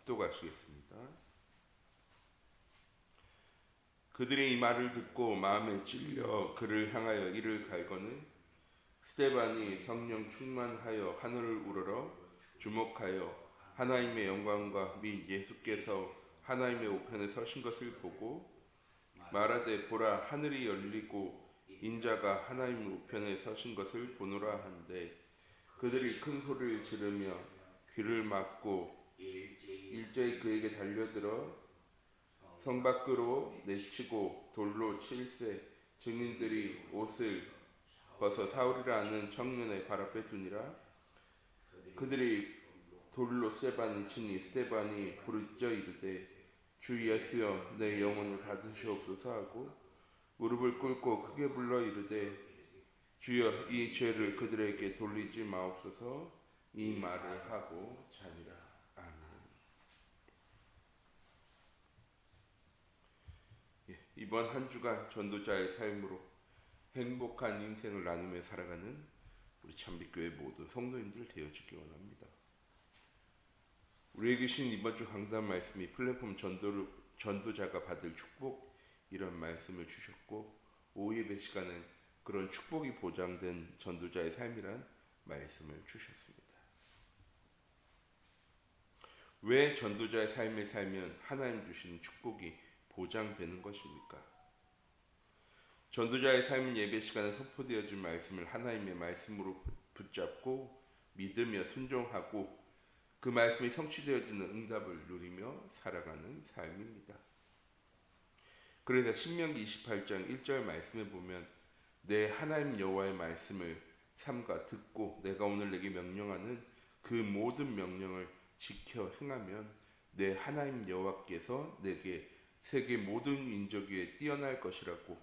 합독하시겠습니다. 그들이 이 말을 듣고 마음에 찔려 그를 향하여 이를 갈거는 스데반이 성령 충만하여 하늘을 우러러 주목하여 하나님의 영광과 및 예수께서 하나님의 우편에 서신 것을 보고 말하되 보라 하늘이 열리고 인자가 하나님 우편에 서신 것을 보노라 한데 그들이 큰 소리를 지르며 귀를 막고 일제히 그에게 달려들어 성 밖으로 내치고 돌로 칠세 증인들이 옷을 벗어 사울이라 하는 청년의 발 앞에 두니라. 그들이 돌로 스데반을 치니 스데반이 부르짖어 이르되 주 예수여 내 영혼을 받으시옵소서 하고 무릎을 꿇고 크게 불러 이르되 주여 이 죄를 그들에게 돌리지 마옵소서. 이 말을 하고 자니라. 아멘. 이번 한 주간 전도자의 삶으로 행복한 인생을 나누며 살아가는 우리 참빛교회 모든 성도님들 되어지기 원합니다. 우리에게 주신 이번 주 강단 말씀이 플랫폼 전도자가 받을 축복, 이런 말씀을 주셨고 오후 예배 시간은 그런 축복이 보장된 전도자의 삶이란 말씀을 주셨습니다. 왜 전도자의 삶을 살면 하나님 주시는 축복이 보장되는 것입니까? 전도자의 삶은 예배 시간에 선포되어진 말씀을 하나님의 말씀으로 붙잡고 믿으며 순종하고 그 말씀이 성취되어지는 응답을 누리며 살아가는 삶입니다. 그래서 신명기 28장 1절 말씀에 보면 내 하나님 여호와의 말씀을 삼가 듣고 내가 오늘 내게 명령하는 그 모든 명령을 지켜 행하면 내 하나님 여호와께서 내게 세계 모든 민족 위에 뛰어날 것이라고,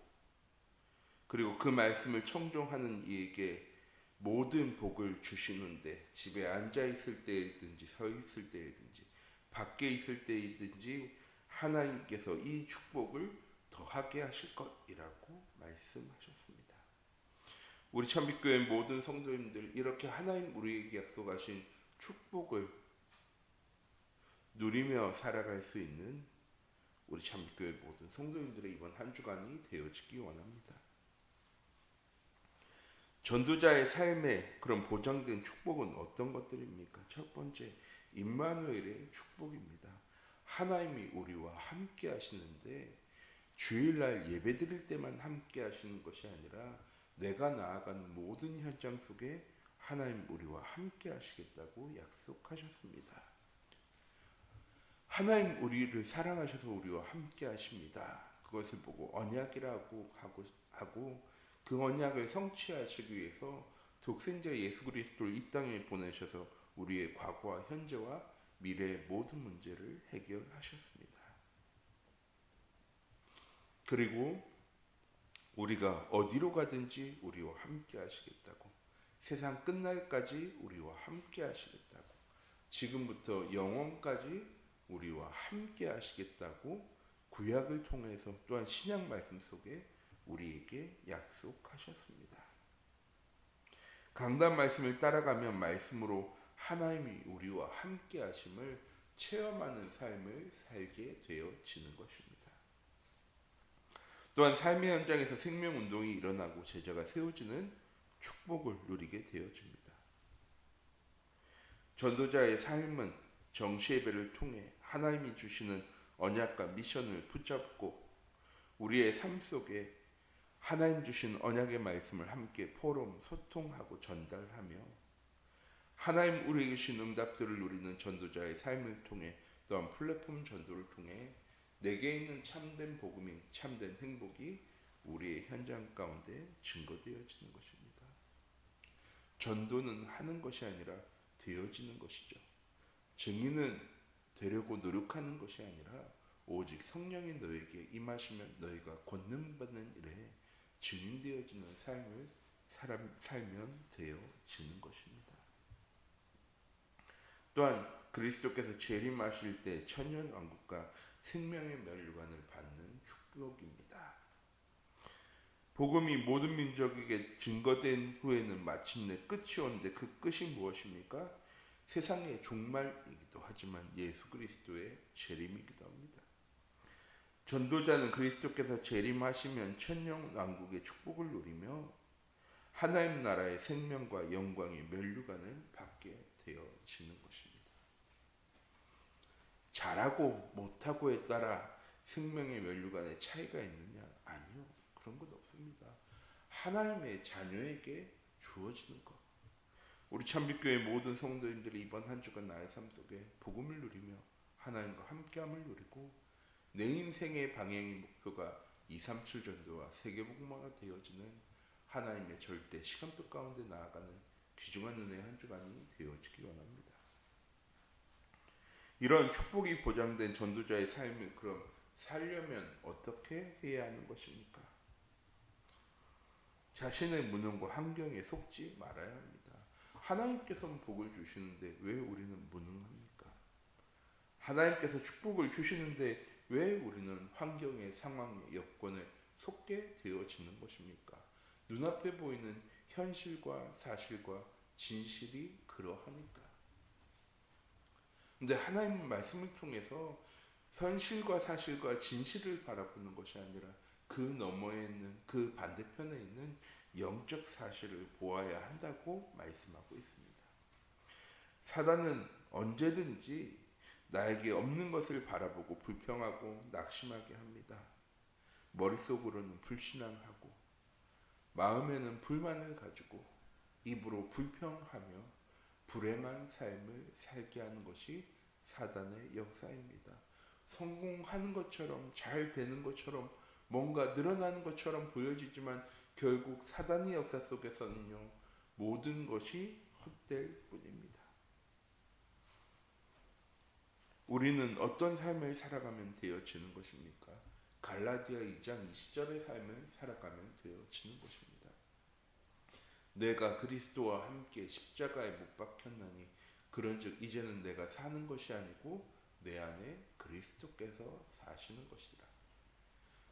그리고 그 말씀을 청종하는 이에게 모든 복을 주시는데 집에 앉아 있을 때이든지 서 있을 때이든지 밖에 있을 때이든지 하나님께서 이 축복을 더하게 하실 것이라고 말씀하셨습니다. 우리 참빛교회 모든 성도님들, 이렇게 하나님 우리에게 약속하신 축복을 누리며 살아갈 수 있는 우리 참빛교회 모든 성도님들의 이번 한 주간이 되어지기 원합니다. 전도자의 삶에 그런 보장된 축복은 어떤 것들입니까? 첫 번째, 임마누엘의 축복입니다. 하나님이 우리와 함께 하시는데 주일날 예배드릴 때만 함께 하시는 것이 아니라 내가 나아가는 모든 현장 속에 하나님 우리와 함께 하시겠다고 약속하셨습니다. 하나님 우리를 사랑하셔서 우리와 함께 하십니다. 그것을 보고 언약이라고 하고 그 언약을 성취하시기 위해서 독생자 예수 그리스도를 이 땅에 보내셔서 우리의 과거와 현재와 미래의 모든 문제를 해결하셨습니다. 그리고 우리가 어디로 가든지 우리와 함께 하시겠다고, 세상 끝날까지 우리와 함께 하시겠다고, 지금부터 영원까지 우리와 함께 하시겠다고 구약을 통해서 또한 신약 말씀 속에 우리에게 약속하셨습니다. 강단 말씀을 따라가면 말씀으로 하나님이 우리와 함께 하심을 체험하는 삶을 살게 되어지는 것입니다. 또한 삶의 현장에서 생명운동이 일어나고 제자가 세워지는 축복을 누리게 되어집니다. 전도자의 삶은 정시예배를 통해 하나님이 주시는 언약과 미션을 붙잡고 우리의 삶 속에 하나님 주신 언약의 말씀을 함께 포럼, 소통하고 전달하며 하나님 우리에게 주신 응답들을 누리는 전도자의 삶을 통해 또한 플랫폼 전도를 통해 내게 있는 참된 복음이, 참된 행복이 우리의 현장 가운데 증거되어지는 것입니다. 전도는 하는 것이 아니라 되어지는 것이죠. 증인은 되려고 노력하는 것이 아니라 오직 성령이 너에게 임하시면 너희가 권능받는 일에 증인되어지는 삶을 살면 되어지는 것입니다. 또한 그리스도께서 재림하실 때 천년왕국과 생명의 멸관을 받는 축복입니다. 복음이 모든 민족에게 증거된 후에는 마침내 끝이 오는데 그 끝이 무엇입니까? 세상의 종말이기도 하지만 예수 그리스도의 재림이기도 합니다. 전도자는 그리스도께서 재림하시면 천년 왕국의 축복을 누리며 하나님 나라의 생명과 영광의 면류관을 받게 되어지는 것입니다. 잘하고 못하고에 따라 생명의 면류관에 차이가 있느냐? 아니요. 그런 것 없습니다. 하나님의 자녀에게 주어지는 것. 우리 참빛교회 모든 성도님들이 이번 한 주간 나의 삶 속에 복음을 누리며 하나님과 함께함을 누리고 내 인생의 방향의 목표가 237 전도와 세계복음화가 되어지는 하나님의 절대 시간표 가운데 나아가는 귀중한 은혜의 한 주간이 되어지기 원합니다. 이런 축복이 보장된 전도자의 삶을 그럼 살려면 어떻게 해야 하는 것입니까? 자신의 무능과 환경에 속지 말아야 합니다. 하나님께서는 복을 주시는데 왜 우리는 무능합니까? 하나님께서 축복을 주시는데 왜 우리는 환경의 상황의 여건에 속게 되어지는 것입니까? 눈앞에 보이는 현실과 사실과 진실이 그러하니까. 근데 하나님 말씀을 통해서 현실과 사실과 진실을 바라보는 것이 아니라 그 너머에 있는 그 반대편에 있는 영적 사실을 보아야 한다고 말씀하고 있습니다. 사단은 언제든지 나에게 없는 것을 바라보고 불평하고 낙심하게 합니다. 머릿속으로는 불신앙하고 마음에는 불만을 가지고 입으로 불평하며 불행한 삶을 살게 하는 것이 사단의 역사입니다. 성공하는 것처럼 잘 되는 것처럼 뭔가 늘어나는 것처럼 보여지지만 결국 사단의 역사 속에서는요, 모든 것이 헛될 뿐입니다. 우리는 어떤 삶을 살아가면 되어지는 것입니까? 갈라디아 2장 20절의 삶을 살아가면 되어지는 것입니다. 내가 그리스도와 함께 십자가에 못 박혔나니 그런즉 이제는 내가 사는 것이 아니고 내 안에 그리스도께서 사시는 것이라.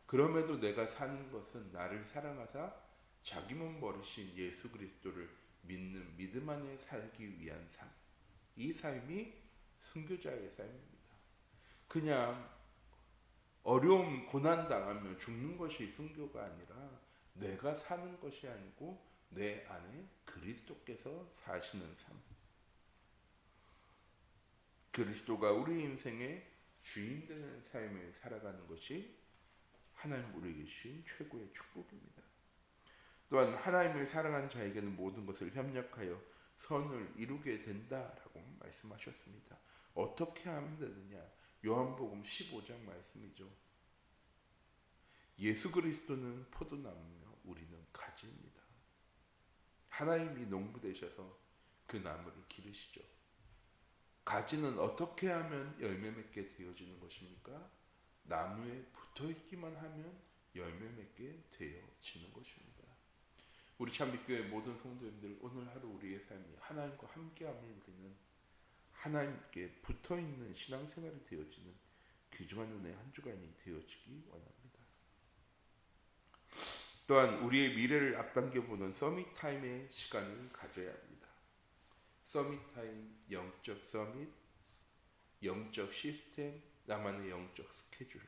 그럼에도 내가 사는 것은 나를 사랑하사 자기 몸 버리신 예수 그리스도를 믿는 믿음 안에 살기 위한 삶. 이 삶이 순교자의 삶입니다. 그냥 어려움 고난 당하며 죽는 것이 순교가 아니라 내가 사는 것이 아니고 내 안에 그리스도께서 사시는 삶. 그리스도가 우리 인생의 주인 되는 삶을 살아가는 것이 하나님 우리에게 주신 최고의 축복입니다. 또한 하나님을 사랑하는 자에게는 모든 것을 협력하여 선을 이루게 된다라고 말씀하셨습니다. 어떻게 하면 되느냐? 요한복음 15장 말씀이죠. 예수 그리스도는 포도나무며 우리는 가지입니다. 하나님이 농부 되셔서 그 나무를 기르시죠. 가지는 어떻게 하면 열매 맺게 되어지는 것입니까? 나무에 붙어있기만 하면 열매 맺게 되어지는 것입니다. 우리 참빛교회 모든 성도님들, 오늘 하루 우리의 삶이 하나님과 함께함을 누리는, 하나님께 붙어있는 신앙생활이 되어지는 귀중한 은혜의 한 주간이 되어지기 원합니다. 또한 우리의 미래를 앞당겨보는 서밋타임의 시간을 가져야 합니다. 서밋타임, 영적 서밋, 영적 시스템, 나만의 영적 스케줄.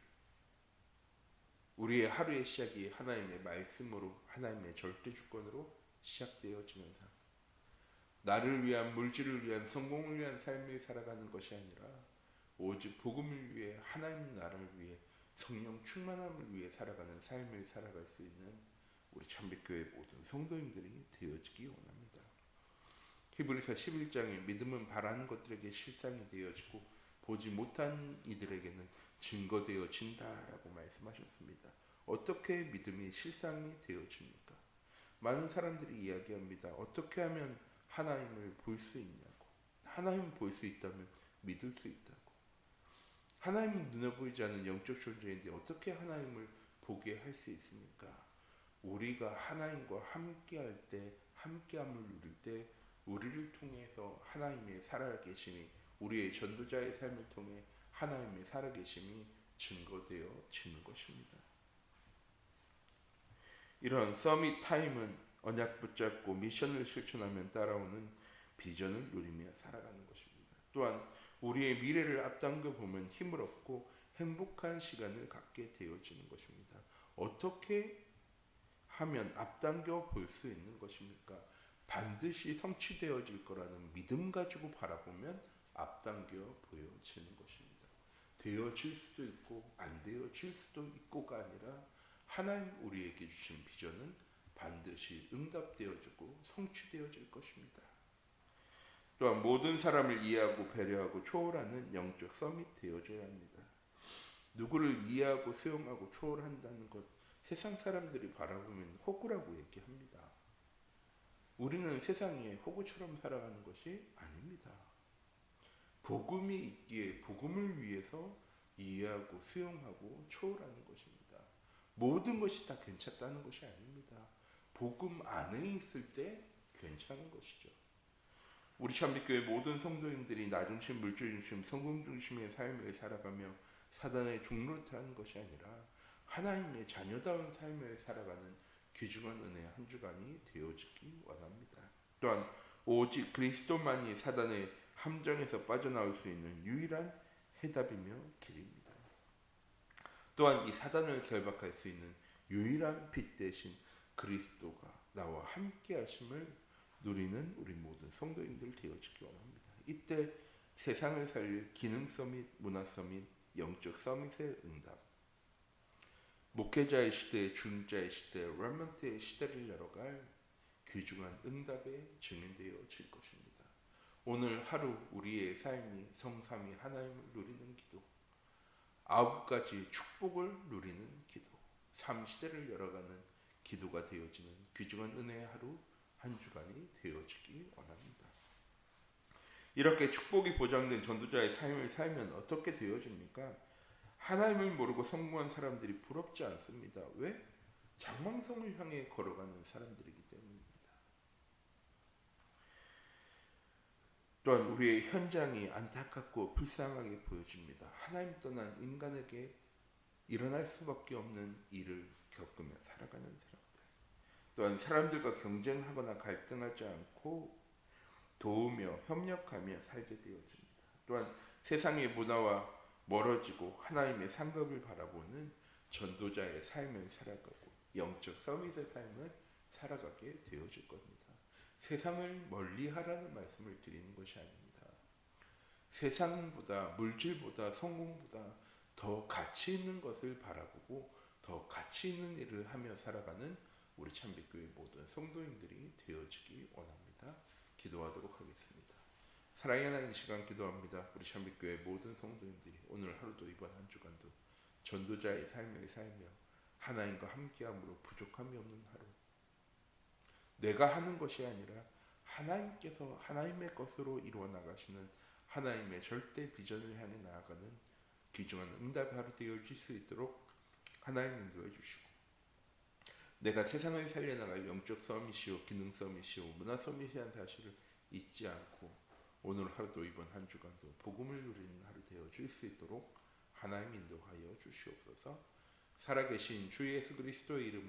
우리의 하루의 시작이 하나님의 말씀으로, 하나님의 절대 주권으로 시작되어지는 삶. 나를 위한, 물질을 위한, 성공을 위한 삶을 살아가는 것이 아니라 오직 복음을 위해, 하나님 나라를 위해, 성령 충만함을 위해 살아가는 삶을 살아갈 수 있는 우리 참빛교회 모든 성도님들이 되어지기 원합니다. 히브리서 11장에 믿음은 바라는 것들에게 실상이 되어지고 보지 못한 이들에게는 증거되어진다라고 말씀하셨습니다. 어떻게 믿음이 실상이 되어집니까? 많은 사람들이 이야기합니다. 어떻게 하면 하나님을 볼 수 있냐고. 하나님을 볼 수 있다면 믿을 수 있다고. 하나님이 눈에 보이지 않는 영적 존재인데 어떻게 하나님을 보게 할 수 있습니까? 우리가 하나님과 함께할 때, 함께함을 누릴 때 우리를 통해서 하나님의 살아계심이, 우리의 전도자의 삶을 통해 하나님의 살아계심이 증거되어지는 것입니다. 이런 서밋 타임은 언약 붙잡고 미션을 실천하면 따라오는 비전을 누리며 살아가는 것입니다. 또한 우리의 미래를 앞당겨 보면 힘을 얻고 행복한 시간을 갖게 되어지는 것입니다. 어떻게 하면 앞당겨 볼 수 있는 것입니까? 반드시 성취되어질 거라는 믿음 가지고 바라보면 앞당겨 보여지는 것입니다. 되어질 수도 있고 안 되어질 수도 있고가 아니라 하나님 우리에게 주신 비전은 반드시 응답되어지고 성취되어질 것입니다. 또한 모든 사람을 이해하고 배려하고 초월하는 영적 썸이 되어줘야 합니다. 누구를 이해하고 수용하고 초월한다는 것, 세상 사람들이 바라보면 호구라고 얘기합니다. 우리는 세상에 호구처럼 살아가는 것이 아닙니다. 복음이 있기에 복음을 위해서 이해하고 수용하고 초월하는 것입니다. 모든 것이 다 괜찮다는 것이 아닙니다. 복음 안에 있을 때 괜찮은 것이죠. 우리 참빛교회 모든 성도님들이 나 중심, 물질 중심, 성공 중심의 삶을 살아가며 사단의 종노릇하는 것이 아니라 하나님의 자녀다운 삶을 살아가는 귀중한 은혜의 한 주간이 되어지기 원합니다. 또한 오직 그리스도만이 사단의 함정에서 빠져나올 수 있는 유일한 해답이며 길입니다. 또한 이 사단을 결박할 수 있는 유일한 빛 대신 그리스도가 나와 함께 하심을 누리는 우리 모든 성도님들 되어지기 원합니다. 이때 세상을 살릴 기능 서밋, 문화 서밋, 영적 서밋의 응답, 목회자의 시대, 중자의 시대, 렘넌트의 시대를 열어갈 귀중한 응답의 증인되어질 것입니다. 오늘 하루 우리의 삶이 성삼위 하나님을 누리는 기도, 9가지 축복을 누리는 기도, 3시대를 열어가는 기도가 되어지는 귀중한 은혜의 하루 한 주간이 되어지기 원합니다. 이렇게 축복이 보장된 전도자의 삶을 살면 어떻게 되어집니까? 하나님을 모르고 성공한 사람들이 부럽지 않습니다. 왜? 장망성을 향해 걸어가는 사람들이기 때문입니다. 또한 우리의 현장이 안타깝고 불쌍하게 보여집니다. 하나님 떠난 인간에게 일어날 수밖에 없는 일을 겪으며 살아가는 사람들. 또한 사람들과 경쟁하거나 갈등하지 않고 도우며 협력하며 살게 되어집니다. 또한 세상의 문화와 멀어지고 하나님의 상급을 바라보는 전도자의 삶을 살아가고 영적 서밋의 삶을 살아가게 되어질 겁니다. 세상을 멀리하라는 말씀을 드리는 것이 아닙니다. 세상보다 물질보다 성공보다 더 가치 있는 것을 바라보고 더 가치 있는 일을 하며 살아가는 우리 참빛교회 모든 성도님들이 되어지기 원합니다. 기도하도록 하겠습니다. 사랑의 하나님, 시간 기도합니다. 우리 참빛교회 모든 성도님들이 오늘 하루도 이번 한 주간도 전도자의 삶을 살며 하나님과 함께함으로 부족함이 없는 하루, 내가 하는 것이 아니라 하나님께서 하나님의 것으로 이루어 나가시는 하나님의 절대 비전을 향해 나아가는 귀중한 응답의 하루 되어질 수 있도록 하나님 인도해 주시고, 내가 세상을 살려나갈 영적 서밋이요 기능 서밋이요 문화 서밋이라는 사실을 잊지 않고 오늘 하루도 이번 한 주간도 복음을 누리는 하루 되어질 수 있도록 하나님 인도하여 주시옵소서. 살아계신 주 예수 그리스도의 이름